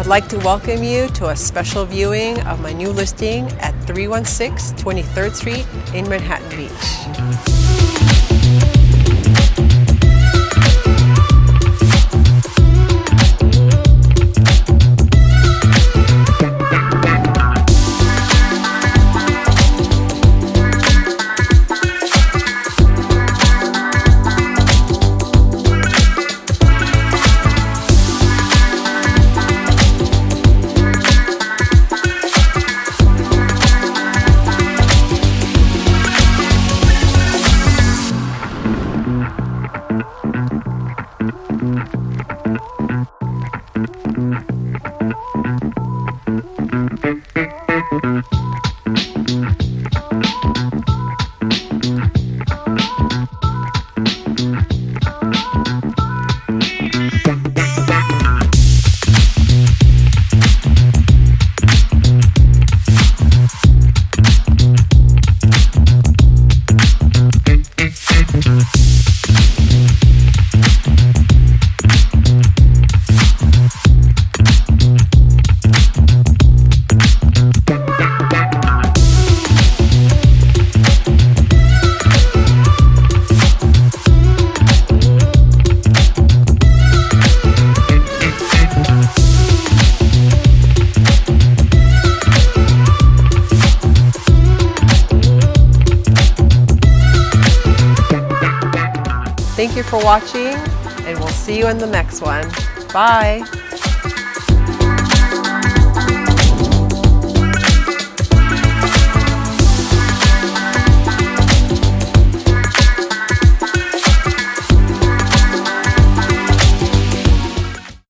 I'd like to welcome you to a special viewing of my new listing at 316 23rd Street in Manhattan Beach. Thank you for watching, and we'll see you in the next one. Bye!